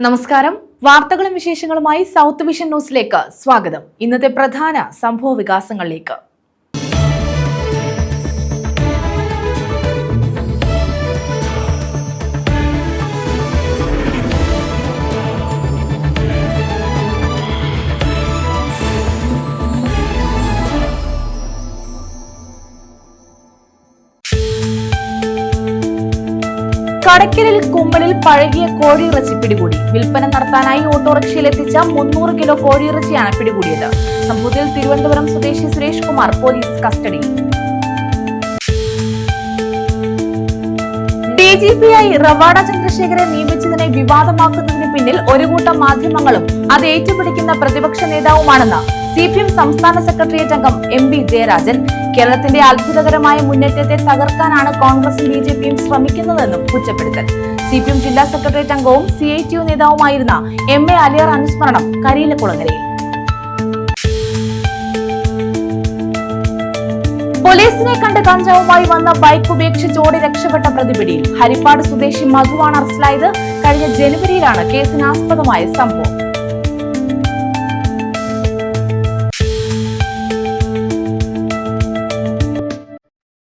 നമസ്കാരം. വാർത്തകളും വിശേഷങ്ങളുമായി സൗത്ത് വിഷൻ ന്യൂസിലേക്ക് സ്വാഗതം. ഇന്നത്തെ പ്രധാന സംഭവ വികാസങ്ങളിലേക്ക്. കടയ്ക്കലിൽ കുമ്മലിൽ പഴകിയ കോഴിയിറച്ചി പിടികൂടി. വിൽപ്പന നടത്താനായി ഓട്ടോറിക്ഷയിൽ എത്തിച്ച 300 കിലോ കോഴിയിറച്ചിയാണ് പിടികൂടിയത്. സംഭവത്തിൽ തിരുവനന്തപുരം സ്വദേശി സുരേഷ് കുമാർ പോലീസ് കസ്റ്റഡിയിൽ. ഡിജിപിയായി റവാഡ ചന്ദ്രശേഖരെ നിയമിച്ചതിനെ വിവാദമാക്കുന്നതിന് പിന്നിൽ ഒരു കൂട്ടം മാധ്യമങ്ങളും അത് ഏറ്റുപിടിക്കുന്ന പ്രതിപക്ഷ നേതാവുമാണെന്ന് CPM സംസ്ഥാന സെക്രട്ടേറിയറ്റ് അംഗം MB ജയരാജൻ. കേരളത്തിന്റെ അത്ഭുതകരമായ മുന്നേറ്റത്തെ തകർക്കാനാണ് കോൺഗ്രസും BJPയും ശ്രമിക്കുന്നതെന്നും കുറ്റപ്പെടുത്തൽ. CPM ജില്ലാ സെക്രട്ടേറിയറ്റ് അംഗവും CITU നേതാവുമായിരുന്ന MA അലിയാർ അനുസ്മരണം കരിയിലക്കുളങ്ങരയിൽ. പോലീസിനെ കണ്ട് കഞ്ചാവുമായി വന്ന ബൈക്ക് ഉപേക്ഷിച്ച് ഓടി രക്ഷപ്പെട്ട പ്രതിപിടിയിൽ. ഹരിപ്പാട് സ്വദേശി മധുവാണ് അറസ്റ്റിലായത്. കഴിഞ്ഞ ജനുവരിയിലാണ് കേസിനാസ്പദമായ സംഭവം.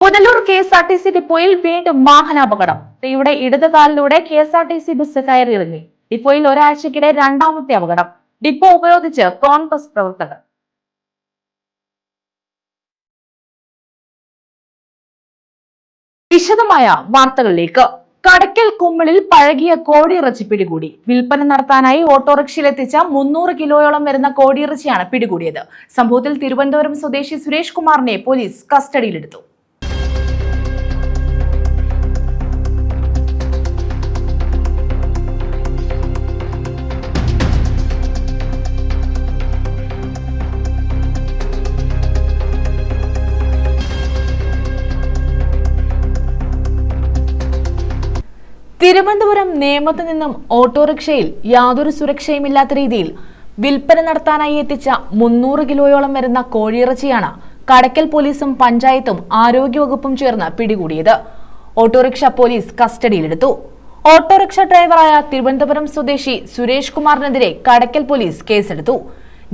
പുനലൂർ KSRTC ഡിപ്പോയിൽ വീണ്ടും വാഹനാപകടം. ഇവിടെ ഇടതുകാലിലൂടെ KSRTC ബസ് കയറിയിറങ്ങി. ഡിപ്പോയിൽ ഒരാഴ്ചക്കിടെ രണ്ടാമത്തെ അപകടം. ഡിപ്പോ ഉപരോധിച്ച് കോൺഗ്രസ് പ്രവർത്തകർ. വിശദമായ വാർത്തകളിലേക്ക്. കടയ്ക്കൽ കുമ്മലിൽ പഴകിയ കോഴിയിറച്ചി പിടികൂടി. വിൽപ്പന നടത്താനായി ഓട്ടോറിക്ഷയിൽ എത്തിച്ച 300 കിലോയോളം വരുന്ന കോഴിയിറച്ചിയാണ് പിടികൂടിയത്. സംഭവത്തിൽ തിരുവനന്തപുരം സ്വദേശി സുരേഷ് കുമാറിനെ പോലീസ് കസ്റ്റഡിയിലെടുത്തു. തിരുവനന്തപുരം നേമത്ത് നിന്നും ഓട്ടോറിക്ഷയിൽ യാതൊരു സുരക്ഷയുമില്ലാത്ത രീതിയിൽ വിൽപ്പന നടത്താനായി എത്തിച്ച 300 കിലോയോളം വരുന്ന കോഴിയിറച്ചിയാണ് കടയ്ക്കൽ പോലീസും പഞ്ചായത്തും ആരോഗ്യവകുപ്പും ചേർന്ന് പിടികൂടിയത്. ഓട്ടോറിക്ഷ പോലീസ് കസ്റ്റഡിയിലെടുത്തു. ഓട്ടോറിക്ഷ ഡ്രൈവറായ തിരുവനന്തപുരം സ്വദേശി സുരേഷ് കുമാറിനെതിരെ കടയ്ക്കൽ പോലീസ് കേസെടുത്തു.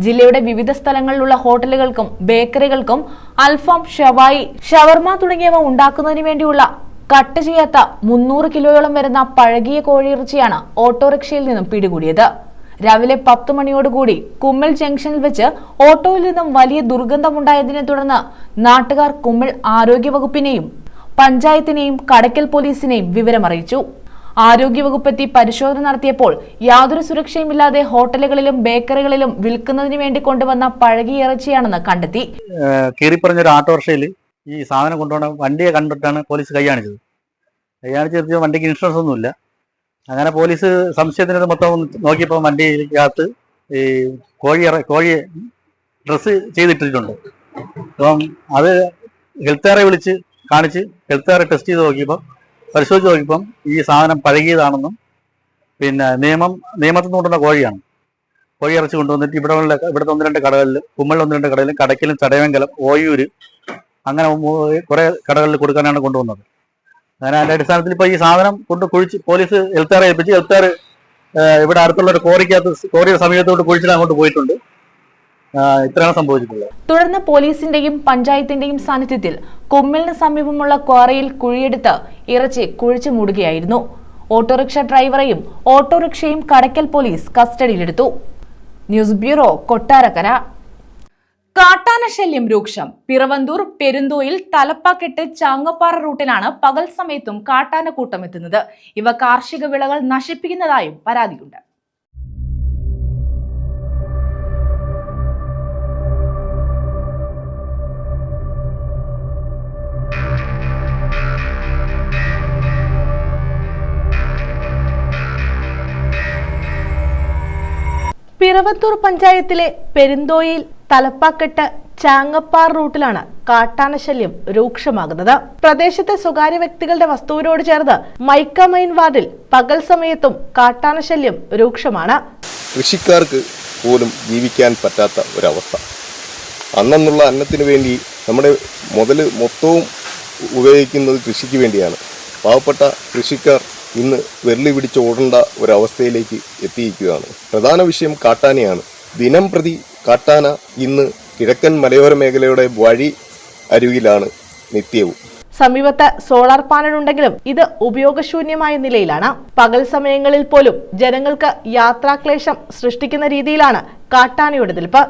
ജില്ലയുടെ വിവിധ സ്ഥലങ്ങളിലുള്ള ഹോട്ടലുകൾക്കും ബേക്കറികൾക്കും അൽഫാം, ഷവായി, ഷവർമ തുടങ്ങിയവ ഉണ്ടാക്കുന്നതിന് വേണ്ടിയുള്ള കട്ട് ചെയ്യാത്ത 300 കിലോയോളം വരുന്ന പഴകിയ കോഴിയിറച്ചിയാണ് ഓട്ടോറിക്ഷയിൽ നിന്നും പിടികൂടിയത്. രാവിലെ 10 മണിയോടുകൂടി കുമ്മൽ ജംഗ്ഷനിൽ വെച്ച് ഓട്ടോയിൽ നിന്നും വലിയ ദുർഗന്ധമുണ്ടായതിനെ തുടർന്ന് നാട്ടുകാർ കുമ്മൽ ആരോഗ്യവകുപ്പിനെയും പഞ്ചായത്തിനെയും കടയ്ക്കൽ പോലീസിനെയും വിവരമറിയിച്ചു. ആരോഗ്യവകുപ്പെത്തി പരിശോധന നടത്തിയപ്പോൾ യാതൊരു സുരക്ഷയുമില്ലാതെ ഹോട്ടലുകളിലും ബേക്കറികളിലും വിൽക്കുന്നതിന് വേണ്ടി കൊണ്ടുവന്ന പഴകിയ ഇറച്ചിയാണെന്ന് കണ്ടെത്തി. കീറിപ്പറഞ്ഞൊരു ഓട്ടോറിക്ഷയിൽ ഈ സാധനം കൊണ്ടുപോകണ വണ്ടിയെ കണ്ടിട്ടാണ് പോലീസ് കൈയാണിച്ചത്. വണ്ടിക്ക് ഇൻഷുറൻസ് ഒന്നുമില്ല. അങ്ങനെ പോലീസ് സംശയത്തിന് മൊത്തം നോക്കിയപ്പോൾ വണ്ടിക്കകത്ത് ഈ കോഴിയെ ഡ്രസ്സ് ചെയ്തിട്ടിട്ടുണ്ട്. അപ്പം അത് ഹെൽത്തുകാരെ വിളിച്ച് കാണിച്ച് ഹെൽത്തുകാരെ ടെസ്റ്റ് ചെയ്ത് പരിശോധിച്ച് നോക്കിയപ്പം ഈ സാധനം പഴകിയതാണെന്നും പിന്നെ നിയമത്തിൽ നിന്ന് കൊണ്ടുവന്ന കോഴിയാണ്. കോഴി ഇറച്ചി കൊണ്ടുവന്നിട്ട് ഇവിടുത്തെ 1-2 കടകളിൽ, കുമ്മളിൽ 1-2 കടകളിലും, കടയ്ക്കലും, ചടയമംഗലം, ഓയൂര്, അങ്ങനെ കുറെ കടകളിൽ കൊടുക്കാനാണ് കൊണ്ടുവന്നത്. അങ്ങനെ അതിന്റെ അടിസ്ഥാനത്തിൽ ഇപ്പൊ ഈ സാധനം കൊണ്ട് കുഴിച്ച് പോലീസ് ഹെൽത്തുകാരെ ഏൽപ്പിച്ച് ഹെൽത്തുകാർ ഇവിടെ അടുത്തുള്ള ഒരു കോറിയുടെ സമീപത്തോട്ട് കുഴിച്ചിട്ട് അങ്ങോട്ട് പോയിട്ടുണ്ട്. ഇത്രയാണ് സംഭവിച്ചിട്ടുള്ളത്. തുടർന്ന് പോലീസിന്റെയും പഞ്ചായത്തിന്റെയും സാന്നിധ്യത്തിൽ കുമ്മലിന് സമീപമുള്ള ക്വാറിയിൽ കുഴിയെടുത്ത് ഇറച്ചി കുഴിച്ചു മൂടുകയായിരുന്നു. ഓട്ടോറിക്ഷ ഡ്രൈവറെയും ഓട്ടോറിക്ഷയും കടയ്ക്കൽ പോലീസ് കസ്റ്റഡിയിലെടുത്തു. News bureau, Kottarakkara. കാട്ടാന ശല്യം രൂക്ഷം. പിറവന്തൂർ, പെരുന്തോയിൽ, തലപ്പാക്കെട്ട്, ചാങ്ങപ്പാറ റൂട്ടിലാണ് പകൽ സമയത്തും കാട്ടാന കൂട്ടം എത്തുന്നത്. ഇവ കാർഷിക വിളകൾ നശിപ്പിക്കുന്നതായും പരാതിയുണ്ട്. പിറവന്തൂർ പഞ്ചായത്തിലെ പെരുന്തോയിൽ, തലപ്പാക്കെട്ട്, ചാങ്ങപ്പാർ റൂട്ടിലാണ് കാട്ടാനശല്യം രൂക്ഷമാകുന്നത്. പ്രദേശത്തെ സ്വകാര്യ വ്യക്തികളുടെ വസ്തുവിനോട് ചേർന്ന് മൈക്കമൈൻ വാർഡിൽ പകൽ സമയത്തും കാട്ടാനശല്യം രൂക്ഷമാണ്. കൃഷിക്കാർക്ക് പോലും ജീവിക്കാൻ പറ്റാത്ത ഒരവസ്ഥ. അന്നുള്ള അന്നത്തിന് വേണ്ടി നമ്മുടെ മുതൽ മൊത്തവും ഉപയോഗിക്കുന്നത് കൃഷിക്ക് വേണ്ടിയാണ്. പാവപ്പെട്ട കൃഷിക്കാർ ഇന്ന് വെള്ളി പിടിച്ച് ഓടേണ്ട ഒരവസ്ഥയിലേക്ക് എത്തിയിരിക്കുകയാണ്. പ്രധാന വിഷയം കാട്ടാനയാണ്. ദിനം പ്രതി കാട്ടാന ഇന്ന് കിഴക്കൻ മലയോര മേഖലയുടെ വഴി അരുവിലാണ് നിത്യവും. സമീപത്ത് സോളാർ പാനൽ ഉണ്ടെങ്കിലും ഇത് ഉപയോഗശൂന്യമായ നിലയിലാണ്. പകൽ സമയങ്ങളിൽ പോലും ജനങ്ങൾക്ക് യാത്രാക്ലേശം സൃഷ്ടിക്കുന്ന രീതിയിലാണ് കാട്ടാനയുടെ നിൽപ്പ്.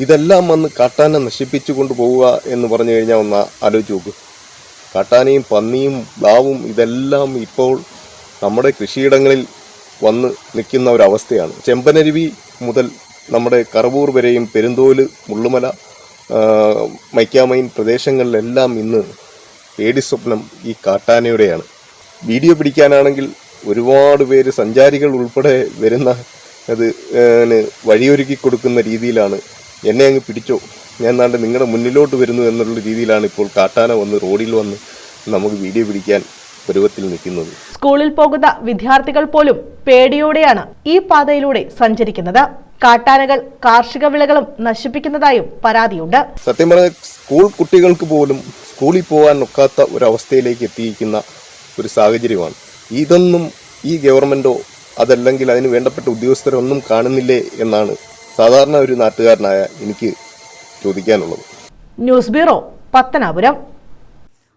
ഇതെല്ലാം വന്ന് കാട്ടാന നശിപ്പിച്ചു കൊണ്ടുപോവുക എന്ന് പറഞ്ഞു കഴിഞ്ഞാൽ ഒന്ന് ആലോചിച്ച് നോക്ക്. കാട്ടാനയും പന്നിയും ബ്ലാവും ഇതെല്ലാം ഇപ്പോൾ നമ്മുടെ കൃഷിയിടങ്ങളിൽ വന്ന് നിൽക്കുന്ന ഒരവസ്ഥയാണ്. ചെമ്പനരുവി മുതൽ നമ്മുടെ കറവൂർ വരെയും പെരുന്തോല്, മുള്ളുമല, മൈക്കാമൈൻ പ്രദേശങ്ങളിലെല്ലാം ഇന്ന് പേടി സ്വപ്നം ഈ കാട്ടാനയുടെയാണ്. വീഡിയോ പിടിക്കാനാണെങ്കിൽ ഒരുപാട് പേര് സഞ്ചാരികൾ ഉൾപ്പെടെ വരുന്ന അത് വഴിയൊരുക്കി കൊടുക്കുന്ന രീതിയിലാണ്. എന്നെ അങ്ങ് പിടിച്ചോ, ഞാൻ നാണ്ട് നിങ്ങളുടെ മുന്നിലോട്ട് വരുന്നു എന്നുള്ള രീതിയിലാണ് ഇപ്പോൾ കാട്ടാന വന്ന് റോഡിൽ വന്ന് നമുക്ക് വീഡിയോ പിടിക്കാൻ പരുവത്തിൽ നിൽക്കുന്നത്. സ്കൂളിൽ പോകുന്ന വിദ്യാർത്ഥികൾ പോലും പേടിയോടെയാണ് ഈ പാതയിലൂടെ സഞ്ചരിക്കുന്നത്. കാട്ടാനകൾ കാർഷിക വിളകളും നശിപ്പിക്കുന്നതായും പരാതിയുണ്ട്. സത്യം പറഞ്ഞാൽ സ്കൂൾ കുട്ടികൾക്ക് പോലും സ്കൂളിൽ പോകാൻ ഒക്കാത്ത ഒരവസ്ഥയിലേക്ക് എത്തിയിരിക്കുന്ന ഒരു സാഹചര്യമാണ്. ഇതൊന്നും ഈ ഗവൺമെൻറ്റോ അതല്ലെങ്കിൽ അതിന് വേണ്ടപ്പെട്ട ഉദ്യോഗസ്ഥരൊന്നും കാണുന്നില്ലേ എന്നാണ് സാധാരണ ഒരു നാട്ടുകാരനായ എനിക്ക് ചോദിക്കാനുള്ളത്. News bureau, Pathanapuram.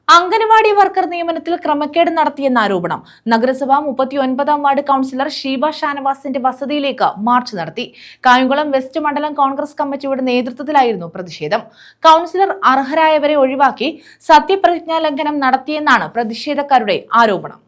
Anganwadi worker നിയമനത്തിൽ ക്രമക്കേട് നടത്തിയെന്ന ആരോപണം. നഗരസഭ 39-ാം വാർഡ് കൌൺസിലർ ഷീബ ഷാനവാസിന്റെ വസതിയിലേക്ക് മാർച്ച് നടത്തി. കായംകുളം വെസ്റ്റ് മണ്ഡലം കോൺഗ്രസ് കമ്മിറ്റിയുടെ നേതൃത്വത്തിലായിരുന്നു പ്രതിഷേധം. കൌൺസിലർ അർഹരായവരെ ഒഴിവാക്കി സത്യപ്രതിജ്ഞാ ലംഘനം നടത്തിയെന്നാണ് പ്രതിഷേധക്കാരുടെ ആരോപണം.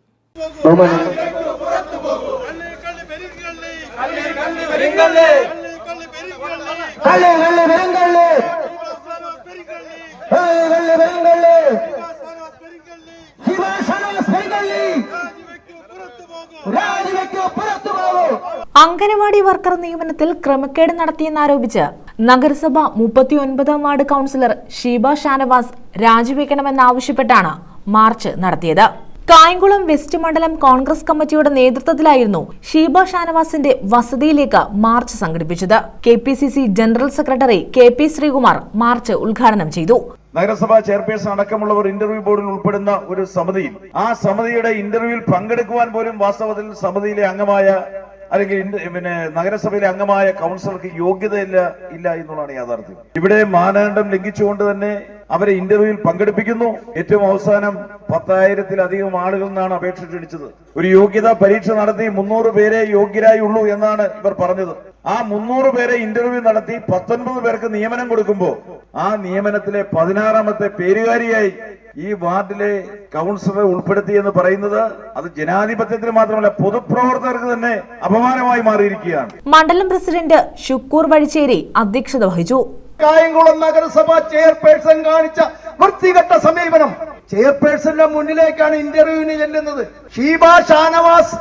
അംഗനവാടി വർക്കർ നിയമനത്തിൽ ക്രമക്കേട് നടത്തിയെന്നാരോപിച്ച് നഗരസഭ 39-ാം വാർഡ് കൌൺസിലർ ഷീബ ഷാനവാസ് രാജിവെക്കണമെന്നാവശ്യപ്പെട്ടാണ് മാർച്ച് നടത്തിയത്. കായംകുളം വെസ്റ്റ് മണ്ഡലം കോൺഗ്രസ് കമ്മിറ്റിയുടെ നേതൃത്വത്തിലായിരുന്നു ഷീബ ഷാനവാസിന്റെ വസതിയിലേക്ക് മാർച്ച് സംഘടിപ്പിച്ചത്. KPCC general secretary KP Sreekumar march ഉദ്ഘാടനം ചെയ്തു. നഗരസഭാ ചെയർപേഴ്സൺ അടക്കമുള്ളവർ ഇന്റർവ്യൂ ബോർഡിൽ ഉൾപ്പെടുന്ന ഒരു സമിതിയിൽ ആ സമിതിയുടെ ഇന്റർവ്യൂവിൽ പങ്കെടുക്കുവാൻ പോലും വാസ്തവത്തിൽ സമിതിയിലെ അംഗമായ അല്ലെങ്കിൽ നഗരസഭയിലെ അംഗമായ കൗൺസിലർക്ക് യോഗ്യതയില്ല എന്നുള്ളതാണ് യാഥാർത്ഥ്യം. ഇവിടെ മാനദണ്ഡം ലംഘിച്ചുകൊണ്ട് തന്നെ അവരെ ഇന്റർവ്യൂവിൽ പങ്കെടുപ്പിക്കുന്നു. ഏറ്റവും അവസാനം 10,000-ലധികം ആളുകൾ നിന്നാണ് അപേക്ഷ ക്ഷണിച്ചത്. ഒരു യോഗ്യതാ പരീക്ഷ നടത്തി 300 പേരെ യോഗ്യരായുള്ളൂ എന്നാണ് ഇവർ പറഞ്ഞത്. ആ 300 പേരെ ഇന്റർവ്യൂ നടത്തി 19 പേർക്ക് നിയമനം കൊടുക്കുമ്പോൾ ആ നിയമനത്തിലെ 16-ാമത്തെ പേരുകാരിയായി ഈ വാർഡിലെ കൗൺസിലറെ ഉൾപ്പെടുത്തി എന്ന് പറയുന്നത് അത് ജനാധിപത്യത്തിന് മാത്രമല്ല പൊതുപ്രവർത്തകർക്ക് തന്നെ അപമാനമായി മാറിയിരിക്കുകയാണ്. മണ്ഡലം പ്രസിഡന്റ് ഷുക്കൂർ വഴിച്ചേരി അധ്യക്ഷത വഹിച്ചു. കായംകുളം നഗരസഭ ചെയർപേഴ്സൺ കാണിച്ച വൃത്തികെട്ട സമീപനം. ചെയർപേഴ്സന്റെ മുന്നിലേക്കാണ് ഇന്റർവ്യൂവിന് ചെല്ലുന്നത്. ഷീബ ഷാനവാസ്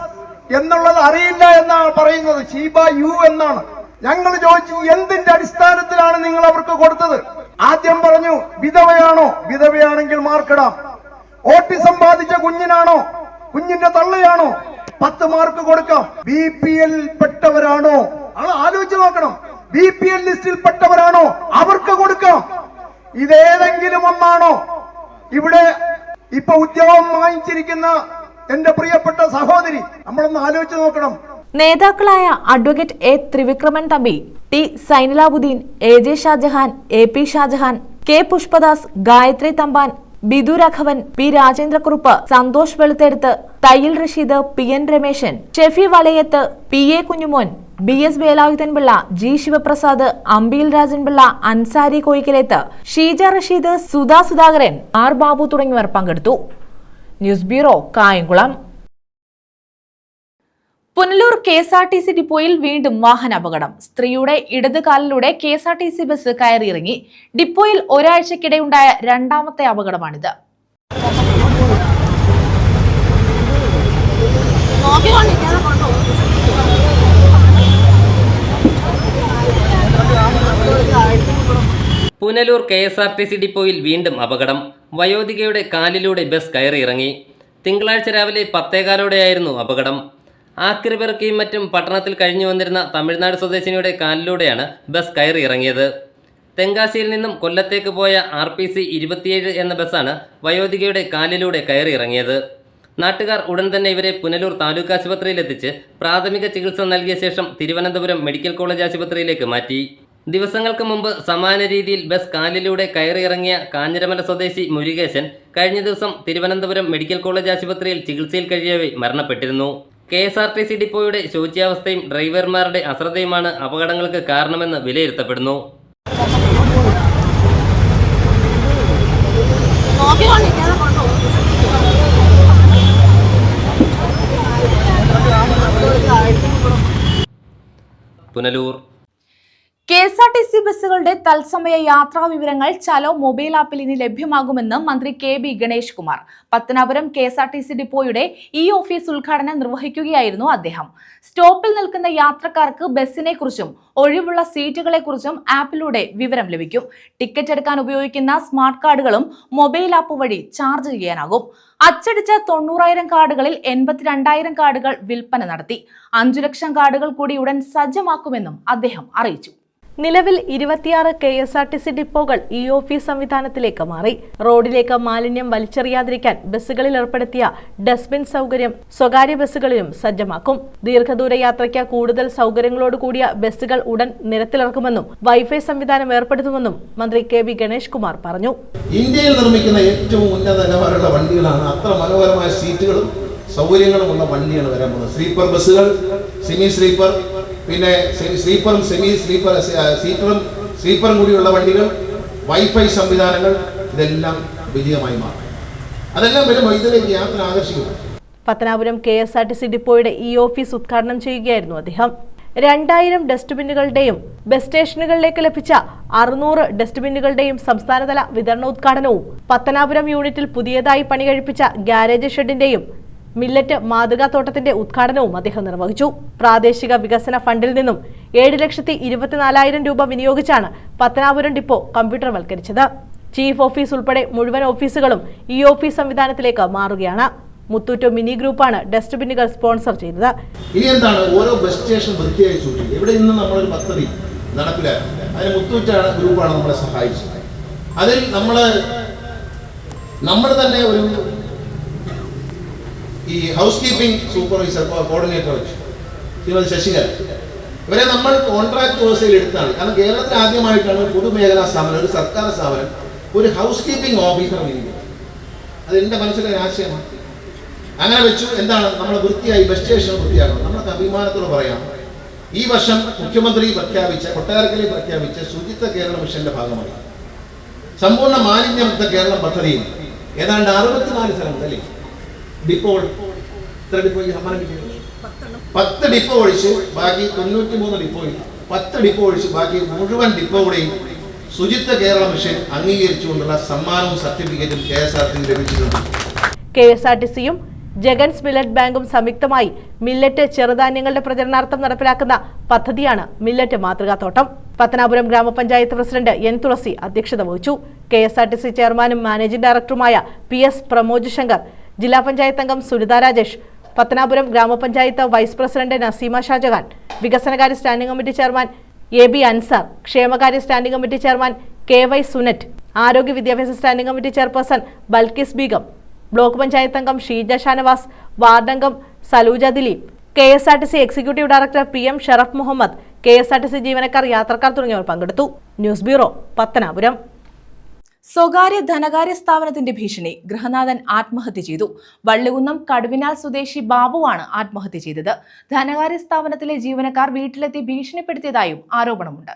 എന്നുള്ളത് അറിയില്ല എന്നാണ് പറയുന്നത്. ഷീബ യു എന്നാണ്. ഞങ്ങൾ ചോദിച്ചു, എന്തിന്റെ അടിസ്ഥാനത്തിലാണ് നിങ്ങൾ അവർക്ക് കൊടുത്തത്? ആദ്യം പറഞ്ഞു വിധവയാണോ, വിധവയാണെങ്കിൽ മാർക്കിടാം. ഓട്ടിസം ബാധിച്ച കുഞ്ഞിനാണോ, കുഞ്ഞിന്റെ തള്ളയാണോ, 10 മാർക്ക് കൊടുക്കാം. BPL പെട്ടവരാണോ, ആലോചിച്ച് നോക്കണം. BPL ലിസ്റ്റിൽ പെട്ടവരാണോ, അവർക്ക് കൊടുക്കാം. ഇതേതെങ്കിലും ഒന്നാണോ? ഇവിടെ ഇപ്പൊ ഉദ്യോഗം വാങ്ങിച്ചിരിക്കുന്ന എന്റെ പ്രിയപ്പെട്ട സഹോദരി, നമ്മളൊന്ന് ആലോചിച്ച് നോക്കണം. നേതാക്കളായ advocate A. Thrivikraman Thampi, T. Sainalabuddin, AJ Shajahan, AP Shajahan, K. Pushpadas, Gayathri Thampan, Bidu Raghavan, P. Rajendrakkurup, Santhosh Veluthedath, Thayyil Rasheed, PN Rameshan, Shefi Valayath, PA Kunjumon, BS Velayudhanpillai, G. Sivaprasad, Ambiyil Rajanpillai, Ansari Koyikkalethu, Sheeja Rasheed, Sudha Sudhakaran, R. Babu തുടങ്ങിയവർ പങ്കെടുത്തു. News bureau, Kayamkulam. Punalur KSRTC ഡിപ്പോയിൽ വീണ്ടും വാഹനാപകടം. സ്ത്രീയുടെ ഇടത് കാലിലൂടെ KSRTC ബസ് കയറിയിറങ്ങി. ഡിപ്പോയിൽ ഒരാഴ്ചക്കിടെയുണ്ടായ രണ്ടാമത്തെ അപകടമാണിത്. പുനലൂർ KSRTC ഡിപ്പോയിൽ വീണ്ടും അപകടം. വയോധികയുടെ കാലിലൂടെ ബസ് കയറിയിറങ്ങി. തിങ്കളാഴ്ച രാവിലെ 10:15ഓടെയായിരുന്നു അപകടം. ആക്രിപെറുക്കിയും മറ്റും പട്ടണത്തിൽ കഴിഞ്ഞു വന്നിരുന്ന തമിഴ്നാട് സ്വദേശിനിയുടെ കാലിലൂടെയാണ് ബസ് കയറി ഇറങ്ങിയത്. തെങ്കാശിയിൽ നിന്നും കൊല്ലത്തേക്ക് പോയ RPC 27 എന്ന ബസ്സാണ് വയോധികയുടെ കാലിലൂടെ കയറി ഇറങ്ങിയത്. നാട്ടുകാർ ഉടൻ തന്നെ ഇവരെ പുനലൂർ താലൂക്ക് ആശുപത്രിയിലെത്തിച്ച് പ്രാഥമിക ചികിത്സ നൽകിയ ശേഷം തിരുവനന്തപുരം മെഡിക്കൽ കോളേജ് ആശുപത്രിയിലേക്ക് മാറ്റി. ദിവസങ്ങൾക്ക് മുമ്പ് സമാന രീതിയിൽ ബസ് കാലിലൂടെ കയറിയിറങ്ങിയ കാഞ്ഞിരമല സ്വദേശി മുരുകേശൻ കഴിഞ്ഞ ദിവസം തിരുവനന്തപുരം മെഡിക്കൽ കോളേജ് ആശുപത്രിയിൽ ചികിത്സയിൽ കഴിയവേ മരണപ്പെട്ടിരുന്നു. KSRTC ഡിപ്പോയുടെ ശോച്യാവസ്ഥയും ഡ്രൈവർമാരുടെ അശ്രദ്ധയുമാണ് അപകടങ്ങൾക്ക് കാരണമെന്ന് വിലയിരുത്തപ്പെടുന്നു. പുനലൂർ KSRTC ബസ്സുകളുടെ തത്സമയ യാത്രാ വിവരങ്ങൾ ചലോ മൊബൈൽ ആപ്പിൽ ഇനി ലഭ്യമാകുമെന്ന് മന്ത്രി KB ഗണേഷ് കുമാർ പത്തനാപുരം KSRTC ഡിപ്പോയുടെ ഓഫീസ് ഉദ്ഘാടനം നിർവഹിക്കുകയായിരുന്നു അദ്ദേഹം. സ്റ്റോപ്പിൽ നിൽക്കുന്ന യാത്രക്കാർക്ക് ബസ്സിനെ കുറിച്ചും ഒഴിവുള്ള സീറ്റുകളെക്കുറിച്ചും ആപ്പിലൂടെ വിവരം ലഭിക്കും. ടിക്കറ്റ് എടുക്കാൻ ഉപയോഗിക്കുന്ന സ്മാർട്ട് കാർഡുകളും മൊബൈൽ ആപ്പ് വഴി ചാർജ് ചെയ്യാനാകും. അച്ചടിച്ച 90,000 കാർഡുകളിൽ 82,000 കാർഡുകൾ വിൽപ്പന നടത്തി. 5 ലക്ഷം കാർഡുകൾ കൂടി ഉടൻ സജ്ജമാക്കുമെന്നും അദ്ദേഹം അറിയിച്ചു. നിലവിൽ 26 KSRTC ഡിപ്പോകൾ ഓഫീസ് സംവിധാനത്തിലേക്ക് മാറി. റോഡിലേക്ക് മാലിന്യം വലിച്ചെറിയാതിരിക്കാൻ ബസ്സുകളിൽ ഏർപ്പെടുത്തിയ ഡസ്റ്റ്ബിൻ സൗകര്യം സ്വകാര്യ ബസ്സുകളിലും സജ്ജമാക്കും. ദീർഘദൂര യാത്രയ്ക്ക് കൂടുതൽ സൗകര്യങ്ങളോട് കൂടിയ ബസ്സുകൾ ഉടൻ നിരത്തിലിറക്കുമെന്നും വൈഫൈ സംവിധാനം ഏർപ്പെടുത്തുമെന്നും മന്ത്രി KB ഗണേഷ് കുമാർ പറഞ്ഞു. ഇന്ത്യയിൽ നിർമ്മിക്കുന്ന ഏറ്റവും ഉന്നത നിലവാരമുള്ള വണ്ടികളാണ്. അത്ര മനോഹരമായ സീറ്റുകളും സൗകര്യങ്ങളുമുള്ള വണ്ടിയാണ് വരാൻ പോകുന്നത്. സ്ലീപ്പർ ബസ്സുകൾ, സെമി സ്ലീപ്പർ, പിന്നെ സ്ലീപ്പറും സെമി സ്ലീപ്പർ സീറ്ററും സ്ലീപ്പറും കൂടിയുള്ള വണ്ടികൾ, വൈഫൈ സംവിധാനങ്ങൾ, ഇതെല്ലാം വിജയമായി മാറും. അതെല്ലാം വരുമ്പോൾ ഇതിലേക്ക് യാത്ര ആകർഷിക്കുന്നു. പത്തനാപുരം KSRTC ഡിപ്പോയുടെ ഓഫീസ് ഉദ്ഘാടനം ചെയ്യുകയായിരുന്നു അദ്ദേഹം. 2000 ഡസ്റ്റ്ബിന്നുകളുടെയും ബസ് സ്റ്റേഷനുകളിലേക്ക് ലഭിച്ച 600 ഡസ്റ്റ്ബിന്നുകളുടെയും സംസ്ഥാനതല വിതരണോദ്ഘാടനവും പത്തനാപുരം യൂണിറ്റിൽ പുതിയതായി പണി കഴിപ്പിച്ച ഗ്യാരേജ് ഷെഡിന്റെയും മില്ലറ്റ് മാതൃകാത്തോട്ടത്തിന്റെ ഉദ്ഘാടനവും അദ്ദേഹം നിർവഹിച്ചു. പ്രാദേശിക വികസന ഫണ്ടിൽ നിന്നും 7,24,000 രൂപ വിനിയോഗിച്ചാണ് പത്തനാപുരം ഡിപ്പോ കമ്പ്യൂട്ടർവൽക്കരിച്ചത്. ചീഫ് ഓഫീസ് ഉൾപ്പെടെ മുഴുവൻ ഓഫീസുകളും ഓഫീസ് സംവിധാനത്തിലേക്ക് മാറുകയാണ്. മുത്തൂറ്റ് മിനി ഗ്രൂപ്പാണ് ഡസ്റ്റ്ബിന്നുകൾ സ്പോൺസർ ചെയ്തത്. ഇനി എന്താണ്, ഓരോ ബസ് സ്റ്റേഷൻ വൃത്തിയായി സൂക്ഷിക്കുക. ഇവിടെ ഇന്ന് നമ്മളൊരു പദ്ധതി നടപ്പിലാക്കി. അതിന് മുത്തൂറ്റ് ഗ്രൂപ്പാണ് നമ്മളെ സഹായിച്ചത്. അതിൽ നമ്മൾ തന്നെ ഒരു ഹൗസ് കീപ്പിംഗ് സൂപ്പർവൈസർ കോർഡിനേറ്റർ വെച്ചു, ശ്രീമതി ശശികല. ഇവരെ നമ്മൾ കോൺട്രാക്ട് വ്യവസ്ഥയിൽ എടുത്താണ്. കാരണം കേരളത്തിൽ ആദ്യമായിട്ടാണ് പൊതുമേഖലാ സ്ഥാപനം, ഒരു സർക്കാർ സ്ഥാപനം, ഒരു ഹൗസ് കീപ്പിംഗ് ഓഫീസർ നിയമിക്കുന്നത്. അത് എൻ്റെ മനസ്സിലെ ആശയമാണ്. അങ്ങനെ വെച്ചു. എന്താണ്, നമ്മൾ വൃത്തിയായി ബസ് സ്റ്റേഷൻ വൃത്തിയാക്കണം. നമുക്ക് അഭിമാനത്തോട് പറയാം, ഈ വർഷം മുഖ്യമന്ത്രി കൊട്ടാരക്കരയിൽ പ്രഖ്യാപിച്ച ശുചിത്വ കേരള മിഷന്റെ ഭാഗമായി സമ്പൂർണ്ണ മാലിന്യമുക്ത കേരളം പദ്ധതിയിൽ ഏതാണ്ട് 64 സ്ഥലങ്ങളിൽ ഡിപ്പോകൾ 10 ഡിപ്പോ ഒഴിച്ച് ബാക്കി 93 ഡിപ്പോയിൽ 10 ഡിപ്പോ ഒഴിച്ച് ബാക്കി മുഴുവൻ ഡിപ്പോകളെയും ശുചിത്വ കേരള മിഷൻ അംഗീകരിച്ചുകൊണ്ടുള്ള സമ്മാനവും സർട്ടിഫിക്കറ്റും KSRTC ലഭിച്ചിട്ടുണ്ട്. KSRTCയും ജഗൻസ് മില്ലറ്റ് ബാങ്കും സംയുക്തമായി മില്ലറ്റ് ചെറുധാന്യങ്ങളുടെ പ്രചരണാർത്ഥം നടപ്പിലാക്കുന്ന പദ്ധതിയാണ് മില്ലറ്റ് മാതൃകാത്തോട്ടം. പത്തനാപുരം ഗ്രാമപഞ്ചായത്ത് പ്രസിഡന്റ് N തുളസി അധ്യക്ഷത വഹിച്ചു. KSRTC ചെയർമാനും മാനേജിംഗ് ഡയറക്ടറുമായ PS പ്രമോജ് ശങ്കർ, ജില്ലാ പഞ്ചായത്ത് അംഗം സുനിത രാജേഷ്, പത്തനാപുരം ഗ്രാമപഞ്ചായത്ത് വൈസ് പ്രസിഡന്റ് നസീമ ഷാജഹാൻ, വികസനകാര്യ standing committee chairman AB Ansar, ക്ഷേമകാര്യ standing committee chairman KY Sunet, ആരോഗ്യ വിദ്യാഭ്യാസ standing committee chairperson Balkis Beegum, block panchayat അംഗം ഷീജ ഷാനവാസ്, വാർഡംഗം Saluja Dileep, KSRTC executive director PM Sharaf Muhammad, KSRTC ജീവനക്കാർ, യാത്രക്കാർ തുടങ്ങിയവർ പങ്കെടുത്തു. News bureau, Pathanapuram. സ്വകാര്യ ധനകാര്യ സ്ഥാപനത്തിന്റെ ഭീഷണി, ഗൃഹനാഥൻ ആത്മഹത്യ ചെയ്തു. വള്ളികുന്നം കടുവിനാൽ സ്വദേശി ബാബുവാണ് ആത്മഹത്യ ചെയ്തത്. ധനകാര്യ സ്ഥാപനത്തിലെ ജീവനക്കാർ വീട്ടിലെത്തി ഭീഷണിപ്പെടുത്തിയതായും ആരോപണമുണ്ട്.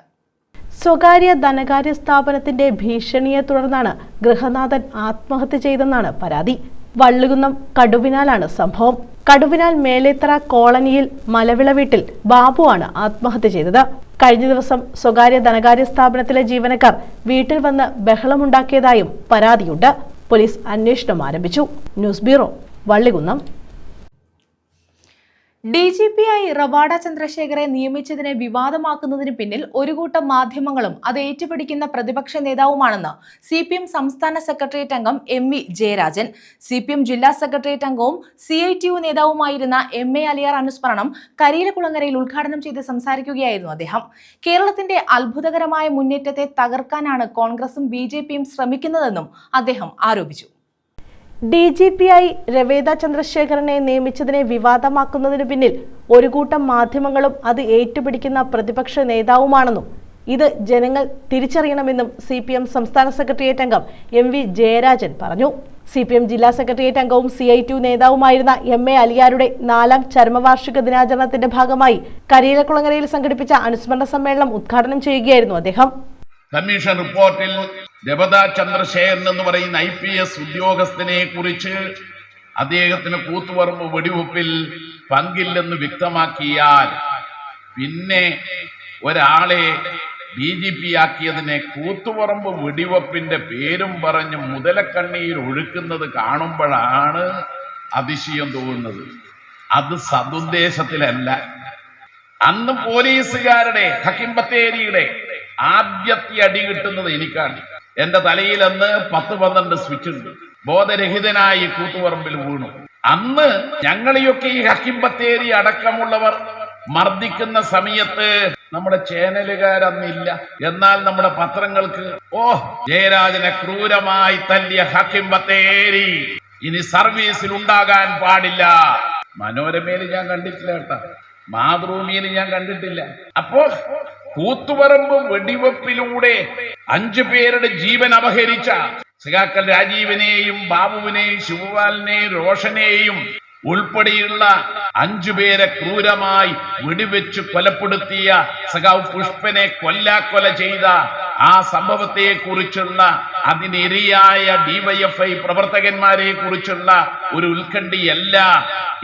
സ്വകാര്യ ധനകാര്യ സ്ഥാപനത്തിന്റെ ഭീഷണിയെ തുടർന്നാണ് ഗൃഹനാഥൻ ആത്മഹത്യ ചെയ്തെന്നാണ് പരാതി. വള്ളികുന്നം കടുവിനാലാണ് സംഭവം. കടുവിനാൽ മേലേത്തറ കോളനിയിൽ മലവിള വീട്ടിൽ ബാബുവാണ് ആത്മഹത്യ ചെയ്തത്. കഴിഞ്ഞ ദിവസം സ്വകാര്യ ധനകാര്യ സ്ഥാപനത്തിലെ ജീവനക്കാർ വീട്ടിൽ വന്ന് ബഹളമുണ്ടാക്കിയതായും പരാതിയുണ്ട്. പോലീസ് അന്വേഷണം ആരംഭിച്ചു. News bureau, Vallikunnam. DGP-ആയി റവാഡ ചന്ദ്രശേഖരെ നിയമിച്ചതിനെ വിവാദമാക്കുന്നതിന് പിന്നിൽ ഒരു കൂട്ടം മാധ്യമങ്ങളും അത് ഏറ്റുപിടിക്കുന്ന പ്രതിപക്ഷ നേതാവുമാണെന്ന് CPM സംസ്ഥാന സെക്രട്ടേറിയറ്റ് അംഗം MV ജയരാജൻ. CPM ജില്ലാ സെക്രട്ടേറിയറ്റ് അംഗവും CITU നേതാവുമായിരുന്ന MA അലിയാർ അനുസ്മരണം കരിയിലക്കുളങ്ങരയിൽ ഉദ്ഘാടനം ചെയ്ത് സംസാരിക്കുകയായിരുന്നു അദ്ദേഹം. കേരളത്തിന്റെ അത്ഭുതകരമായ മുന്നേറ്റത്തെ തകർക്കാനാണ് കോൺഗ്രസും BJP-യും ശ്രമിക്കുന്നതെന്നും അദ്ദേഹം ആരോപിച്ചു. DGP-ആയി രവേദ ചന്ദ്രശേഖരനെ നിയമിച്ചതിനെ വിവാദമാക്കുന്നതിനു പിന്നിൽ ഒരു കൂട്ടം മാധ്യമങ്ങളും അത് ഏറ്റുപിടിക്കുന്ന പ്രതിപക്ഷ നേതാവുമാണെന്നും ഇത് ജനങ്ങൾ തിരിച്ചറിയണമെന്നും CPM സംസ്ഥാന സെക്രട്ടേറിയറ്റ് അംഗം MV ജയരാജൻ പറഞ്ഞു. CPM ജില്ലാ സെക്രട്ടേറിയറ്റ് അംഗവും CI2 നേതാവുമായിരുന്ന MA അലിയാരുടെ 4ാം ചരമവാർഷിക ദിനാചരണത്തിന്റെ ഭാഗമായി കരിയിലക്കുളങ്ങരയിൽ സംഘടിപ്പിച്ച അനുസ്മരണ സമ്മേളനം ഉദ്ഘാടനം ചെയ്യുകയായിരുന്നു അദ്ദേഹം. കമ്മീഷൻ റിപ്പോർട്ടിൽ രവേദ ചന്ദ്രശേഖരൻ എന്ന് പറയുന്ന IPS ഉദ്യോഗസ്ഥനെ കുറിച്ച് അദ്ദേഹത്തിന് കൂത്തുപറമ്പ് വെടിവെപ്പിൽ പങ്കില്ലെന്ന് വ്യക്തമാക്കിയാൽ പിന്നെ ഒരാളെ DGP ആക്കിയതിനെ കൂത്തുപറമ്പ് വെടിവെപ്പിന്റെ പേരും പറഞ്ഞ് മുതലക്കണ്ണീർ ഒഴുക്കുന്നത് കാണുമ്പോഴാണ് അതിശയം തോന്നുന്നത്. അത് സതുദ്ദേശത്തിലല്ല. അന്ന് പോലീസുകാരുടെ ഹക്കീം ബത്തേരിയുടെ ആദ്യത്തെ അടി കിട്ടുന്നത് എനിക്കാണ്. എന്റെ തലയിൽ അന്ന് 10-12 സ്വിച്ച് ഉണ്ട്. ബോധരഹിതനായി കൂത്തുപറമ്പിൽ വീണു. അന്ന് ഞങ്ങളെയൊക്കെ ഈ ഹക്കീം ബത്തേരി അടക്കമുള്ളവർ മർദ്ദിക്കുന്ന സമയത്ത് നമ്മുടെ ചാനലുകാരന്നില്ല. എന്നാൽ നമ്മുടെ പത്രങ്ങൾക്ക് ജയരാജനെ ക്രൂരമായി തല്ലിയ ഹക്കീം ബത്തേരി ഇനി സർവീസിൽ ഉണ്ടാകാൻ പാടില്ല. മനോരമയിൽ ഞാൻ കണ്ടിട്ടില്ല കേട്ടോ, മാതൃഭൂമിയിൽ ഞാൻ കണ്ടിട്ടില്ല. അപ്പോ കൂത്തുപറമ്പ് വെടിവെപ്പിലൂടെ 5 പേരുടെ ജീവൻ അപഹരിച്ച സഖാക്കൾ രാജീവിനെയും ബാബുവിനെയും ശിവപാലിനെയും റോഷനെയും ഉൾപ്പെടെയുള്ള 5 പേരെ ക്രൂരമായി വെടിവെച്ച് കൊലപ്പെടുത്തിയ സഖാവ് പുഷ്പനെ കൊല്ലാക്കൊല ചെയ്ത ആ സംഭവത്തെ കുറിച്ചുള്ള അതിനിരയായ DYFI പ്രവർത്തകന്മാരെ കുറിച്ചുള്ള ഒരു ഉത്കണ്ഠയല്ല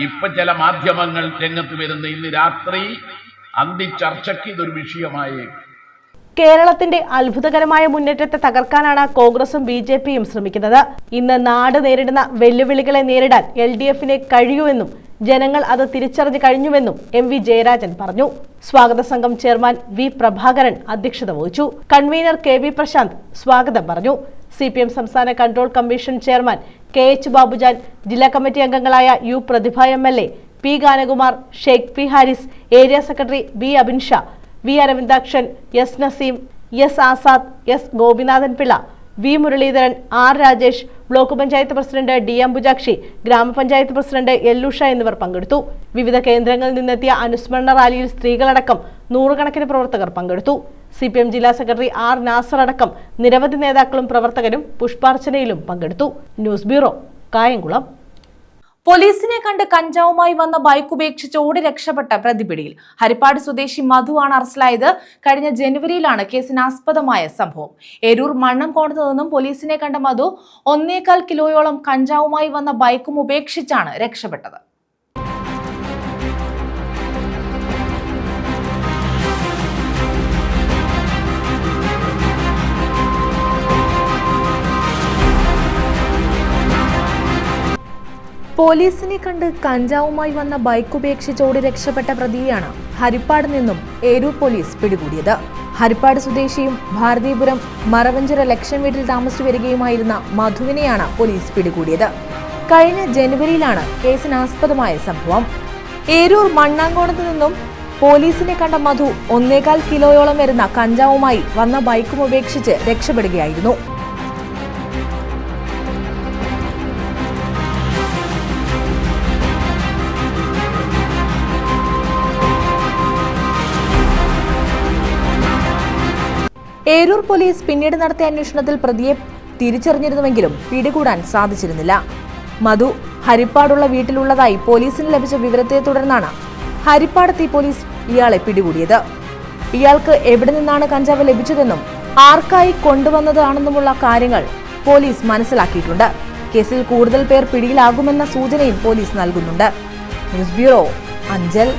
ഇപ്പൊ ചില മാധ്യമങ്ങൾ രംഗത്ത് വരുന്ന. ഇന്ന് രാത്രി അന്തിച്ചർച്ചയ്ക്ക് ഇതൊരു വിഷയമായി. കേരളത്തിന്റെ അത്ഭുതകരമായ മുന്നേറ്റത്തെ തകർക്കാനാണ് കോൺഗ്രസും BJPയും ശ്രമിക്കുന്നത്. ഇന്ന് നാട് നേരിടുന്ന വെല്ലുവിളികളെ നേരിടാൻ LDFിനെ കഴിയുമെന്നും ജനങ്ങൾ അത് തിരിച്ചറിഞ്ഞു കഴിഞ്ഞുവെന്നും MV ജയരാജൻ പറഞ്ഞു. സ്വാഗത സംഘം ചെയർമാൻ V പ്രഭാകരൻ അധ്യക്ഷത വഹിച്ചു. കൺവീനർ KV പ്രശാന്ത് സ്വാഗതം പറഞ്ഞു. CPM സംസ്ഥാന control commission chairman KH Babujan, ജില്ലാ കമ്മിറ്റി അംഗങ്ങളായ U Prathibha MLA, P Ganakumar, Sheikh P Haris, area secretary B Abinsha, V Aravindakshan, S Naseem, S Azad, S Gopinathan Pillai, V Muraleedharan, R Rajesh, block panchayat president D Ambujakshi, ഗ്രാമപഞ്ചായത്ത് പ്രസിഡന്റ് L ഉഷ എന്നിവർ പങ്കെടുത്തു. വിവിധ കേന്ദ്രങ്ങളിൽ നിന്നെത്തിയ അനുസ്മരണ റാലിയിൽ സ്ത്രീകളടക്കം 100 കണക്കിന് പ്രവർത്തകർ പങ്കെടുത്തു. CPM ജില്ലാ സെക്രട്ടറി R നാസർ അടക്കം നിരവധി നേതാക്കളും പ്രവർത്തകരും പുഷ്പാർച്ചനയിലും പങ്കെടുത്തു. News bureau, Kayamkulam. പോലീസിനെ കണ്ട് കഞ്ചാവുമായി വന്ന ബൈക്ക് ഉപേക്ഷിച്ച് ഓടി രക്ഷപ്പെട്ട പ്രതിപിടിയിൽ. ഹരിപ്പാട് സ്വദേശി മധു ആണ് അറസ്റ്റിലായത്. കഴിഞ്ഞ ജനുവരിയിലാണ് കേസിനാസ്പദമായ സംഭവം. ഏരൂർ മണ്ണംകോണത്ത് നിന്നും പോലീസിനെ കണ്ട മധു 1.25 കിലോയോളം കഞ്ചാവുമായി വന്ന ബൈക്കും ഉപേക്ഷിച്ചാണ് രക്ഷപ്പെട്ടത്. പോലീസിനെ കണ്ട് കഞ്ചാവുമായി വന്ന ബൈക്ക് ഉപേക്ഷിച്ച് ഓടി രക്ഷപ്പെട്ട പ്രതിയെയാണ് ഹരിപ്പാട് നിന്നും ഏരൂർ പോലീസ് പിടികൂടിയത്. ഹരിപ്പാട് സ്വദേശിയും ഭാരതീപുരം മറവഞ്ചിറ ലക്ഷം വീട്ടിൽ താമസിച്ചു വരികയുമായിരുന്ന മധുവിനെയാണ് പോലീസ് പിടികൂടിയത്. കഴിഞ്ഞ ജനുവരിയിലാണ് കേസിനാസ്പദമായ സംഭവം. ഏരൂർ മണ്ണാങ്കോണത്ത് നിന്നും പോലീസിനെ കണ്ട മധു 1.25 കിലോയോളം വരുന്ന കഞ്ചാവുമായി വന്ന ബൈക്കും ഉപേക്ഷിച്ച് രക്ഷപ്പെടുകയായിരുന്നു. ഏരൂർ പോലീസ് പിന്നീട് നടത്തിയ അന്വേഷണത്തിൽ പ്രതിയെ തിരിച്ചറിഞ്ഞിരുന്നുവെങ്കിലും പിടികൂടാൻ സാധിച്ചിരുന്നില്ല. മധു ഹരിപ്പാടുള്ള വീട്ടിലുള്ളതായി പോലീസിന് ലഭിച്ച വിവരത്തെ തുടർന്നാണ് ഹരിപ്പാടെത്തി പോലീസ് ഇയാളെ പിടികൂടിയത്. ഇയാൾക്ക് എവിടെ നിന്നാണ് കഞ്ചാവ് ലഭിച്ചതെന്നും ആർക്കായി കൊണ്ടുവന്നതാണെന്നുമുള്ള കാര്യങ്ങൾ പോലീസ് മനസ്സിലാക്കിയിട്ടുണ്ട്. കേസിൽ കൂടുതൽ പേർ പിടിയിലാകുമെന്ന സൂചനയും പോലീസ് നൽകുന്നുണ്ട്. News bureau, Anchal.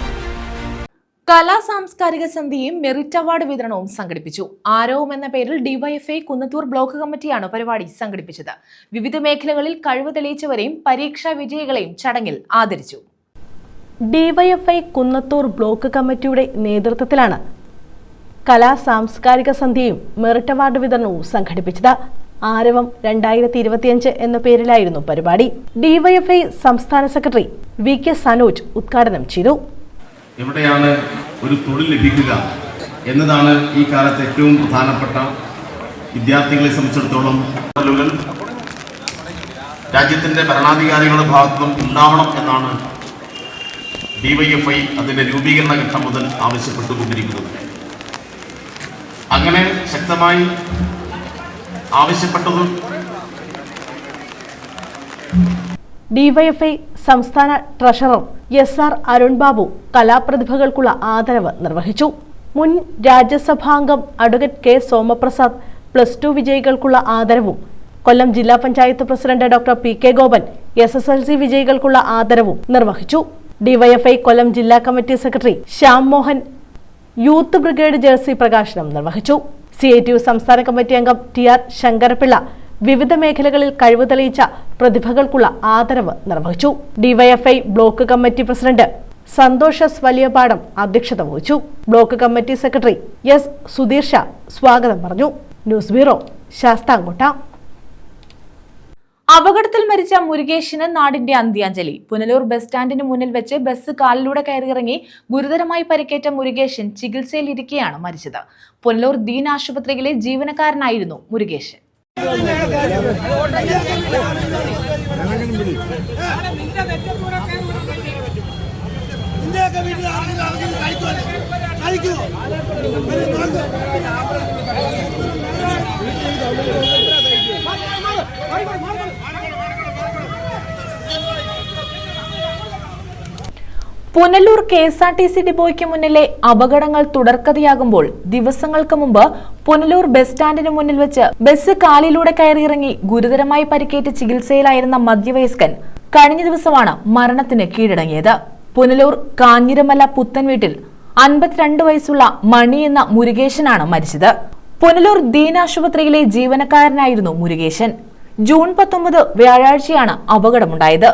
കലാ സാംസ്കാരിക സന്ധ്യയും മെറിറ്റ് അവാർഡ് വിതരണവും സംഘടിപ്പിച്ചു. ആരവം എന്ന പേരിൽ DYFI കുന്നത്തൂർ ബ്ലോക്ക് കമ്മിറ്റിയാണ് പരിപാടി സംഘടിപ്പിച്ചത്. വിവിധ മേഖലകളിൽ കഴിവ് തെളിയിച്ചവരെയും പരീക്ഷാ വിജയികളെയും ചടങ്ങിൽ ആദരിച്ചു. DYFI കുന്നത്തൂർ ബ്ലോക്ക് കമ്മിറ്റിയുടെ നേതൃത്വത്തിലാണ് കലാ സാംസ്കാരിക സന്ധ്യയും മെറിറ്റ് അവാർഡ് വിതരണവും സംഘടിപ്പിച്ചത്. ആരവം 2025 എന്ന പേരിലായിരുന്നു പരിപാടി. DYFI സംസ്ഥാന സെക്രട്ടറി VK സനോജ് ഉദ്ഘാടനം ചെയ്തു. എവിടെയാണ് ഒരു തൊഴിൽ ലഭിക്കുക എന്നതാണ് ഈ കാലത്ത് ഏറ്റവും പ്രധാനപ്പെട്ട വിദ്യാർത്ഥികളെ സംബന്ധിച്ചിടത്തോളം രാജ്യത്തിൻ്റെ ഭരണാധികാരികളുടെ ഭാഗത്തുനിന്നും ഉണ്ടാവണം എന്നാണ് DYFI അതിൻ്റെ രൂപീകരണ ഘട്ടം മുതൽ ആവശ്യപ്പെട്ടുകൊണ്ടിരിക്കുന്നത്. അങ്ങനെ ശക്തമായി ആവശ്യപ്പെട്ടതും DYFI സംസ്ഥാന ട്രഷറർ SR അരുൺ ബാബു കലാപ്രതിഭകൾക്കുള്ള ആദരവ് നിർവഹിച്ചു. മുൻ രാജ്യസഭാംഗം അഡ്വക്കേറ്റ് K സോമപ്രസാദ് +2 വിജയികൾക്കുള്ള ആദരവും, കൊല്ലം ജില്ലാ panchayat president doctor PK Gopan SSLC വിജയികൾക്കുള്ള ആദരവും നിർവഹിച്ചു. DYFI കൊല്ലം ജില്ലാ committee secretary Shyam Mohan youth brigade jersey പ്രകാശനം നിർവഹിച്ചു. CITU സംസ്ഥാന കമ്മിറ്റി അംഗം TR ശങ്കരപിള്ള വിവിധ മേഖലകളിൽ കഴിവ് തെളിയിച്ച പ്രതിഭകൾക്കുള്ള ആദരവ് നിർവഹിച്ചു. DYFI block committee president Santhosh S Valiyapadam അധ്യക്ഷത വഹിച്ചു. Block committee secretary S Sudheer Shah സ്വാഗതം പറഞ്ഞു. News bureau, Sasthamkotta. അപകടത്തിൽ മരിച്ച മുരുകേഷിന് നാടിന്റെ അന്ത്യാഞ്ജലി. പുനലൂർ ബസ് സ്റ്റാൻഡിന് മുന്നിൽ വെച്ച് ബസ് കാലിലൂടെ കയറിയിറങ്ങി ഗുരുതരമായി പരിക്കേറ്റ മുരുകേശൻ ചികിത്സയിലിരിക്കെയാണ് മരിച്ചത്. പുനലൂർ ദീൻ ആശുപത്രിയിലെ ജീവനക്കാരനായിരുന്നു മുരുകേശൻ. പുനലൂർ KSRTC ഡിപ്പോയ്ക്ക് മുന്നിലെ അപകടങ്ങൾ തുടർക്കഥയാകുമ്പോൾ ദിവസങ്ങൾക്ക് മുമ്പ് പുനലൂർ ബസ് സ്റ്റാൻഡിന് മുന്നിൽ വെച്ച് ബസ് കാലിലൂടെ കയറിയിറങ്ങി ഗുരുതരമായി പരിക്കേറ്റ് ചികിത്സയിലായിരുന്ന മധ്യവയസ്കൻ കഴിഞ്ഞ ദിവസമാണ് മരണത്തിന് കീഴടങ്ങിയത്. പുനലൂർ കാഞ്ഞിരമല പുത്തൻ വീട്ടിൽ 52 വയസ്സുള്ള മണി എന്ന മുരുകേശനാണ് മരിച്ചത്. പുനലൂർ ദീൻ ആശുപത്രിയിലെ ജീവനക്കാരനായിരുന്നു മുരുകേശൻ. ജൂൺ 19 വ്യാഴാഴ്ചയാണ് അപകടമുണ്ടായത്.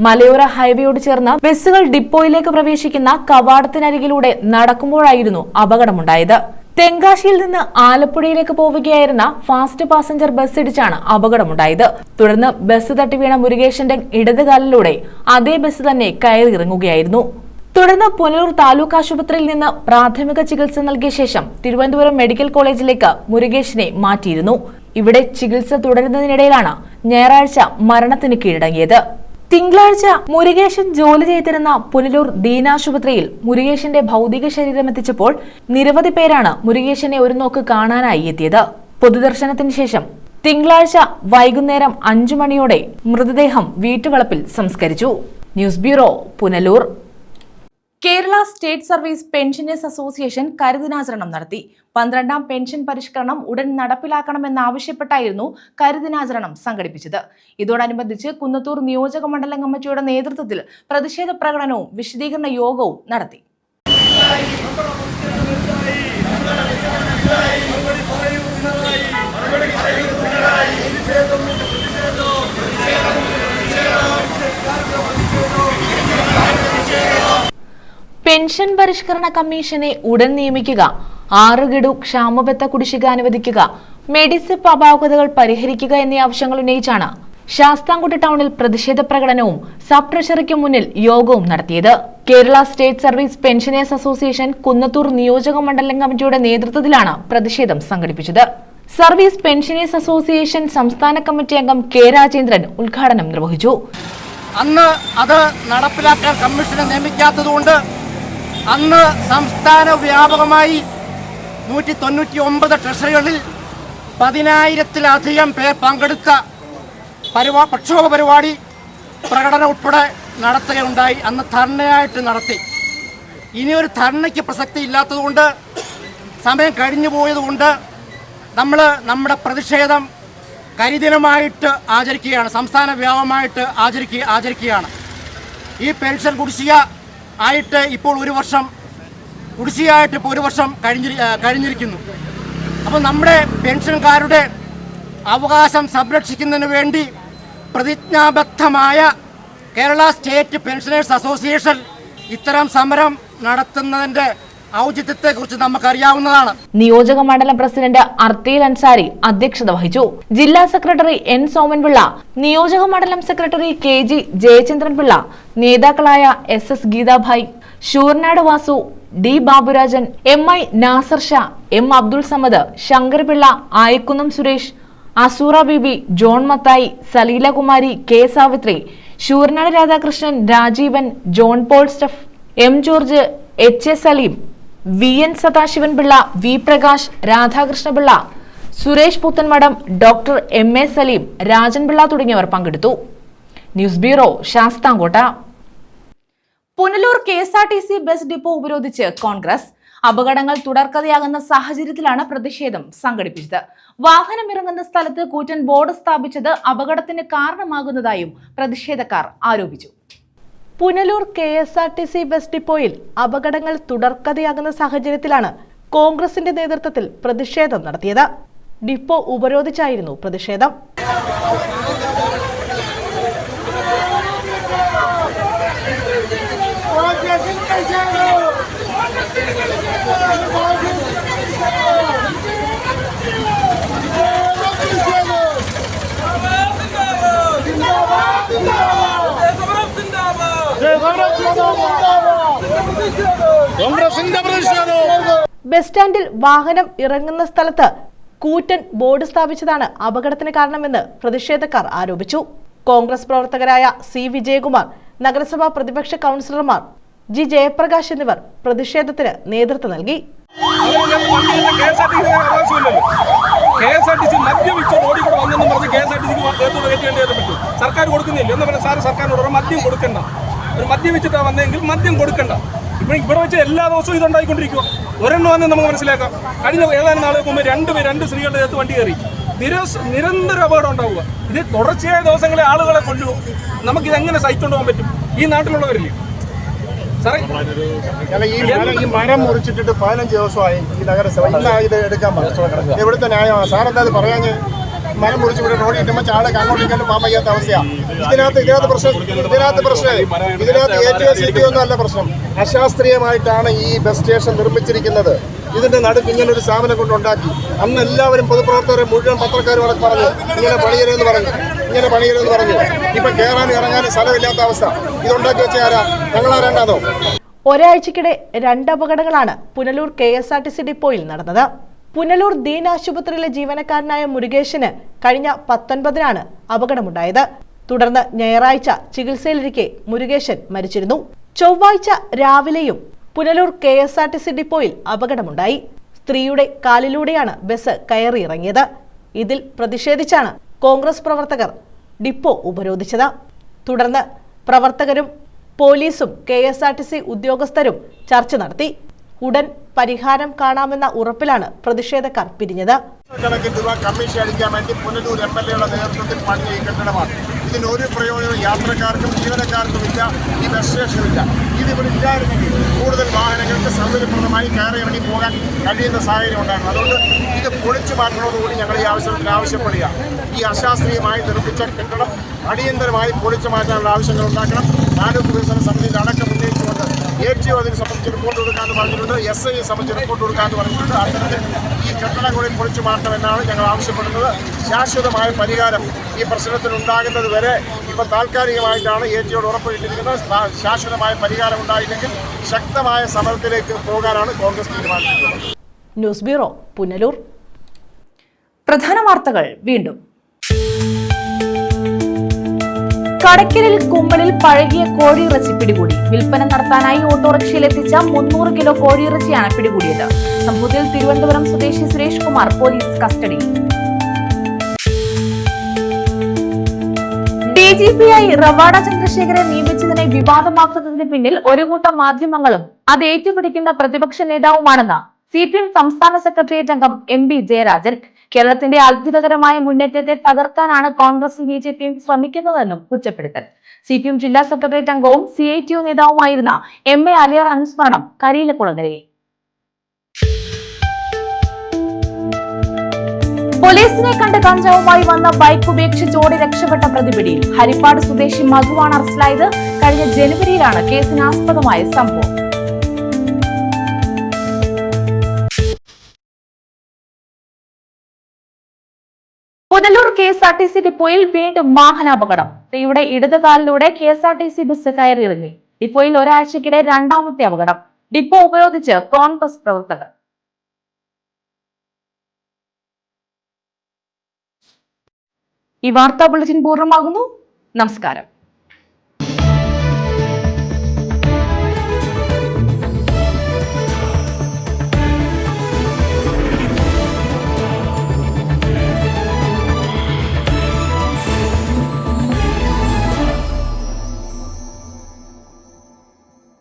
മലയോര ഹൈവേയോട് ചേർന്ന് ബസ്സുകൾ ഡിപ്പോയിലേക്ക് പ്രവേശിക്കുന്ന കവാടത്തിനരികിലൂടെ നടക്കുമ്പോഴായിരുന്നു അപകടമുണ്ടായത്. തെങ്കാശിയിൽ നിന്ന് ആലപ്പുഴയിലേക്ക് പോവുകയായിരുന്ന ഫാസ്റ്റ് പാസഞ്ചർ ബസ് ഇടിച്ചാണ് അപകടമുണ്ടായത്. തുടർന്ന് ബസ് തട്ടി വീണ മുരുകേശന്റെ ഇടതുകാലിലൂടെ അതേ ബസ് തന്നെ കയറിയിറങ്ങുകയായിരുന്നു. തുടർന്ന് പുനലൂർ താലൂക്ക് ആശുപത്രിയിൽ നിന്ന് പ്രാഥമിക ചികിത്സ നൽകിയ ശേഷം തിരുവനന്തപുരം മെഡിക്കൽ കോളേജിലേക്ക് മുരുകേശനെ മാറ്റിയിരുന്നു. ഇവിടെ ചികിത്സ തുടരുന്നതിനിടയിലാണ് ഞായറാഴ്ച മരണത്തിന് കീഴടങ്ങിയത്. തിങ്കളാഴ്ച മുരുകേശൻ ജോലി ചെയ്തിരുന്ന പുനലൂർ ദീൻ ആശുപത്രിയിൽ മുരുകേശന്റെ ഭൗതിക ശരീരം എത്തിച്ചപ്പോൾ നിരവധി പേരാണ് മുരുകേശനെ ഒരു നോക്ക് കാണാനായി എത്തിയത്. പൊതുദർശനത്തിന് ശേഷം തിങ്കളാഴ്ച വൈകുന്നേരം 5 മണിയോടെ മൃതദേഹം വീട്ടുവളപ്പിൽ സംസ്കരിച്ചു. News bureau, Punalur. Kerala state service pensioners association കരുദിനാചരണം നടത്തി. 12ാം പെൻഷൻ പരിഷ്കരണം ഉടൻ നടപ്പിലാക്കണമെന്നാവശ്യപ്പെട്ടായിരുന്നു കരുദിനാചരണം സംഘടിപ്പിച്ചത്. ഇതോടനുബന്ധിച്ച് കുന്നത്തൂർ നിയോജക മണ്ഡലം കമ്മിറ്റിയുടെ നേതൃത്വത്തിൽ പ്രതിഷേധ പ്രകടനവും വിശദീകരണ യോഗവും നടത്തി. പെൻഷൻ പരിഷ്കരണ കമ്മീഷനെ ഉടൻ നിയമിക്കുക, 6 ഗഡു ക്ഷാമബത്ത കുടിശ്ശിക അനുവദിക്കുക, മെഡിസിപ്പ് അപാകതകൾ പരിഹരിക്കുക എന്നീ ആവശ്യങ്ങൾ ഉന്നയിച്ചാണ് ശാസ്താംകോട്ട ടൗണിൽ പ്രതിഷേധ പ്രകടനവും സബ് ട്രഷറിക്ക് മുന്നിൽ യോഗവും നടത്തിയത്. Kerala state service pensioners association Kunnathur നിയോജക മണ്ഡലം കമ്മിറ്റിയുടെ നേതൃത്വത്തിലാണ് പ്രതിഷേധം സംഘടിപ്പിച്ചത്. സർവീസ് പെൻഷനേഴ്സ് അസോസിയേഷൻ സംസ്ഥാന കമ്മിറ്റി അംഗം K രാജേന്ദ്രൻ ഉദ്ഘാടനം നിർവഹിച്ചു. അന്ന് അത് നടപ്പിലാക്കാൻ കമ്മീഷനെ നിയമിക്കാത്തതുകൊണ്ട് അന്ന് സംസ്ഥാന വ്യാപകമായി 199 ട്രഷറികളിൽ 10,000-ത്തിലധികം പേർ പങ്കെടുത്ത പ്രക്ഷോഭ പരിപാടി പ്രകടനം ഉൾപ്പെടെ നടത്തുകയുണ്ടായി. അന്ന് ധർണയായിട്ട് നടത്തി. ഇനിയൊരു ധർണയ്ക്ക് പ്രസക്തി ഇല്ലാത്തതുകൊണ്ട്, സമയം കഴിഞ്ഞു പോയതുകൊണ്ട് നമ്മൾ നമ്മുടെ പ്രതിഷേധം കരിദിനമായിട്ട് ആചരിക്കുകയാണ്, സംസ്ഥാന വ്യാപകമായിട്ട് ആചരിക്കുകയാണ്. ഈ പെൻഷൻ കുടിശ്ശിക ആയിട്ട് ഇപ്പോൾ 1 വർഷം, കുടിശ്ശികയായിട്ട് ഇപ്പോൾ 1 വർഷം കഴിഞ്ഞിരിക്കുന്നു. അപ്പോൾ നമ്മുടെ പെൻഷൻകാരുടെ അവകാശം സംരക്ഷിക്കുന്നതിന് വേണ്ടി പ്രതിജ്ഞാബദ്ധമായ കേരള സ്റ്റേറ്റ് പെൻഷനേഴ്സ് അസോസിയേഷൻ ഇത്തരം സമരം നടത്തുന്നതിൻ്റെ ഔചിത്യത്തെക്കുറിച്ച് നമുക്കറിയാവുന്നതാണ്. നിയോജക മണ്ഡലം പ്രസിഡന്റ് അർത്തീൽ അൻസാരി അധ്യക്ഷത വഹിച്ചു. ജില്ലാ സെക്രട്ടറി N സോമൻപിള്ള, നിയോജക മണ്ഡലം സെക്രട്ടറി KG ജയചന്ദ്രൻപിള്ള, നേതാക്കളായ SS Geethabhai, Shoornad Vasu, D Baburajan, MI Nasar Sha, M Abdul Samad, Sankarpillai, Ayikkunnam Suresh, Asoora Beebi, John Mathai, Saleelakumari, K Savithri, Sooranad Radhakrishnan, Rajeevan, John Paul സ്റ്റഫ്, M George, H A Saleem, V N Sadasivan Pillai, V Prakash, Radhakrishnapillai, Suresh Puthenmadom, doctor M A Saleem, Rajan Pillai തുടങ്ങിയവർ പങ്കെടുത്തു. News bureau, Sasthamkotta. Punalur KSRTC bus depot ഉപരോധിച്ച് കോൺഗ്രസ്. അപകടങ്ങൾ തുടർക്കഥയാകുന്ന സാഹചര്യത്തിലാണ് പ്രതിഷേധം സംഘടിപ്പിച്ചത്. വാഹനം ഇറങ്ങുന്ന സ്ഥലത്ത് കൂറ്റൻ ബോർഡ് സ്ഥാപിച്ചത് അപകടത്തിന് കാരണമാകുന്നതായും പ്രതിഷേധക്കാർ ആരോപിച്ചു. പുനലൂർ KSRTC ബസ് ഡിപ്പോയിൽ അപകടങ്ങൾ തുടർക്കഥയാകുന്ന സാഹചര്യത്തിലാണ് കോൺഗ്രസിന്റെ നേതൃത്വത്തിൽ പ്രതിഷേധം നടത്തിയത്. ഡിപ്പോ ഉപരോധിച്ചായിരുന്നു പ്രതിഷേധം. ബസ് സ്റ്റാൻഡിൽ വാഹനം ഇറങ്ങുന്ന സ്ഥലത്ത് കൂറ്റൻ ബോർഡ് സ്ഥാപിച്ചതാണ് അപകടത്തിന് കാരണമെന്ന് പ്രതിഷേധക്കാർ ആരോപിച്ചു. കോൺഗ്രസ് പ്രവർത്തകരായ C വിജയകുമാർ, നഗരസഭാ പ്രതിപക്ഷ കൗൺസിലർമാർ G ജയപ്രകാശ് എന്നിവർ പ്രതിഷേധത്തിന് നേതൃത്വം നൽകി. സർക്കാർ കൊടുക്കുന്നില്ല എന്ന് പറഞ്ഞാൽ സാറ് സർക്കാരിനോട് മദ്യം കൊടുക്കണ്ട, ഒരു മദ്യം വെച്ചിട്ടാണ് വന്നതെങ്കിൽ മദ്യം കൊടുക്കണ്ട. ഇവിടെ വെച്ച് എല്ലാ ദിവസവും ഇതുണ്ടായിക്കൊണ്ടിരിക്കുക. ഒരെണ്ണം വന്ന് നമുക്ക് മനസ്സിലാക്കാം. കഴിഞ്ഞ ഏതാനും നാളുകൾക്ക് മുമ്പ് രണ്ട് സ്ത്രീകളുടെ അടുത്ത് വണ്ടി കയറി നിരന്തരം അപകടം ഉണ്ടാവുക. ഇത് തുടർച്ചയായ ദിവസങ്ങളെ ആളുകളെ കൊല്ലുക. നമുക്കിതെങ്ങനെ സഹിച്ചുകൊണ്ട് പോകാൻ പറ്റും? ഈ നാട്ടിലുള്ളവരില്ലേ സാറേ? ഈ മരം മുറിച്ചിട്ടിട്ട് 15 ദിവസമായി ഈ നഗരസഭ ഇന്ന് ഇത് എടുക്കാൻ പറഞ്ഞു. ഇവിടുത്തെ ന്യായമാണ് സാറെന്താ അത് പറയാൻ? മരം മുറിച്ച് ഇവിടെ റോഡിൽ ഇട്ടുമ്പോൾ ചാളൊക്കെ അങ്ങോട്ടും ഇങ്ങോട്ടും പോകാൻ വയ്യാത്ത അവസ്ഥയാണ്. ഇതിനകത്ത് പ്രശ്നം ഇതിനകത്ത് ATO ഒന്നും അല്ല പ്രശ്നം. അശാസ്ത്രീയമായിട്ടാണ് ഈ ബസ് സ്റ്റേഷൻ നിർമ്മിച്ചിരിക്കുന്നത്. ഇതിന്റെ നടുക്ക് ഇങ്ങനെ ഒരു സ്ഥാപനം കൊണ്ടുണ്ടാക്കി. അന്ന് എല്ലാവരും പൊതുപ്രവർത്തകരെ മുഴുവൻ പത്രക്കാരും അവിടെ പറഞ്ഞു ഇങ്ങനെ പണിയരുതെന്ന് പറഞ്ഞു. ഇപ്പൊ കയറാനും ഇറങ്ങാനും സ്ഥലമില്ലാത്ത അവസ്ഥ. ഇതുണ്ടാക്കി വെച്ച ആരാ? ഞങ്ങളാരണ്ടാന്നോ? ഒരാഴ്ചക്കിടെ 2 അപകടങ്ങളാണ് പുനലൂർ KSRTC ഡിപ്പോയിൽ നടന്നത്. പുനലൂർ ദീൻ ആശുപത്രിയിലെ ജീവനക്കാരനായ മുരുകേശന് കഴിഞ്ഞ 19-നാണ് അപകടമുണ്ടായത്. തുടർന്ന് ഞായറാഴ്ച ചികിത്സയിലിരിക്കെ മുരുകേശൻ മരിച്ചിരുന്നു. ചൊവ്വാഴ്ച രാവിലെയും പുനലൂർ KSRTC ഡിപ്പോയിൽ അപകടമുണ്ടായി. സ്ത്രീയുടെ കാലിലൂടെയാണ് ബസ് കയറിയിറങ്ങിയത്. ഇതിൽ പ്രതിഷേധിച്ചാണ് കോൺഗ്രസ് പ്രവർത്തകർ ഡിപ്പോ ഉപരോധിച്ചത്. തുടർന്ന് പ്രവർത്തകരും പോലീസും KSRTC ഉദ്യോഗസ്ഥരും ചർച്ച നടത്തി. ഉടൻ പരിഹാരം കാണാമെന്ന ഉറപ്പിലാണ് പ്രതിഷേധക്കാർ പിരിഞ്ഞത്. കണക്കിന് രൂപ കമ്മീഷൻ അടിക്കാൻ വേണ്ടി പുനലൂർ MLAയുടെ നേതൃത്വത്തിൽ പണിയ ഈ കെട്ടിടമാണ്. ഇതിനൊരു പ്രയോജനം യാത്രക്കാർക്കും ജീവനക്കാർക്കും ഇല്ല. ഈ ബസ് സ്റ്റേഷനില്ല. ഇതിവിടെ ഇല്ലായിരുന്നെങ്കിൽ കൂടുതൽ വാഹനങ്ങൾക്ക് സൗകര്യപ്രദമായി കയറി ഇറങ്ങി പോകാൻ കഴിയുന്ന സാഹചര്യം ഉണ്ടായിരുന്നു. അതുകൊണ്ട് ഇത് പൊളിച്ചു മാറ്റണമെന്നുകൂടി ഞങ്ങൾ ഈ അവസരത്തിൽ ആവശ്യപ്പെടുക. ഈ അശാസ്ത്രീയമായി നിർമ്മിച്ച കെട്ടിടം അടിയന്തരമായി പൊളിച്ചു മാറ്റാനുള്ള ആവശ്യങ്ങൾ ഉണ്ടാക്കണം. താലൂക്ക് വികസന സമിതിയിൽ അടക്കം ഉന്നയിച്ചുകൊണ്ട് ATO അതിനെ സംബന്ധിച്ച് റിപ്പോർട്ട് കൊടുക്കാമെന്ന് പറഞ്ഞിട്ടുണ്ട്. SI സംബന്ധിച്ച് റിപ്പോർട്ട് കൊടുക്കാമെന്ന് പറഞ്ഞിട്ടുണ്ട്. അത്തരത്തിൽ ഈ കെട്ടിടങ്ങളിൽ പൊളിച്ചു മാറ്റണമെന്നാണ് ഞങ്ങൾ ആവശ്യപ്പെടുന്നത്. ശാശ്വതമായ പരിഹാരം ഈ പ്രശ്നത്തിൽ ഉണ്ടാകുന്നത് വരെ ഇപ്പം താൽക്കാലികമായിട്ടാണ് ATOയോട് ഉറപ്പിട്ടിരിക്കുന്നത്. ശാശ്വതമായ പരിഹാരം ഉണ്ടായില്ലെങ്കിൽ ശക്തമായ സമരത്തിലേക്ക് പോകാനാണ് കോൺഗ്രസ് തീരുമാനിച്ചിട്ടുള്ളത്. News bureau, Punalur. പ്രധാന വാർത്തകൾ വീണ്ടും. കടയ്ക്കലിൽ കുമ്പളിൽ പഴകിയ കോഴിയിറച്ചി പിടികൂടി. വിൽപ്പന നടത്താനായി ഓട്ടോറിക്ഷയിലെത്തിച്ച 300 കിലോ കോഴിയിറച്ചിയാണ് പിടികൂടിയത്. സംഭവത്തിൽ തിരുവനന്തപുരം സ്വദേശി സുരേഷ് കുമാർ പോലീസ് കസ്റ്റഡിയിൽ. DGP-യായി റവാഡ ചന്ദ്രശേഖരനെ നിയമിച്ചതിനെ വിവാദമാക്കുന്നതിന് പിന്നിൽ ഒരു കൂട്ടം മാധ്യമങ്ങളും അത് ഏറ്റുപിടിക്കുന്ന പ്രതിപക്ഷ നേതാവുമാണെന്ന് CPM സംസ്ഥാന സെക്രട്ടേറിയറ്റ് അംഗം MB ജയരാജൻ. കേരളത്തിന്റെ അത്ഭുതകരമായ മുന്നേറ്റത്തെ തകർക്കാനാണ് കോൺഗ്രസും BJPയും ശ്രമിക്കുന്നതെന്നും കുറ്റപ്പെടുത്തൽ. CPM ജില്ലാ സെക്രട്ടേറിയറ്റ് അംഗവും CITU നേതാവുമായിരുന്ന MA അലിയാർ അനുസ്മരണം കരിയിലക്കുളങ്ങരയിൽ. പോലീസിനെ കണ്ട് കഞ്ചാവുമായി വന്ന ബൈക്ക് ഉപേക്ഷിച്ച് ഓടി രക്ഷപ്പെട്ട പ്രതിപിടിയിൽ. ഹരിപ്പാട് സ്വദേശി മധുവാണ് അറസ്റ്റിലായത്. കഴിഞ്ഞ ജനുവരിയിലാണ് കേസിനാസ്പദമായ സംഭവം. പുനലൂർ KSRTC ഡിപ്പോയിൽ വീണ്ടും വാഹനാപകടം. സ്ത്രീയുടെ ഇടതുകാലിലൂടെ KSRTC ബസ് കയറിയിറങ്ങി. ഡിപ്പോയിൽ ഒരാഴ്ചക്കിടെ 2ാമത്തെ അപകടം. ഡിപ്പോ ഉപരോധിച്ച് കോൺഗ്രസ് പ്രവർത്തകർ. ഈ വാർത്താ ബുള്ളറ്റിൻ പൂർണ്ണമാകുന്നു. നമസ്കാരം.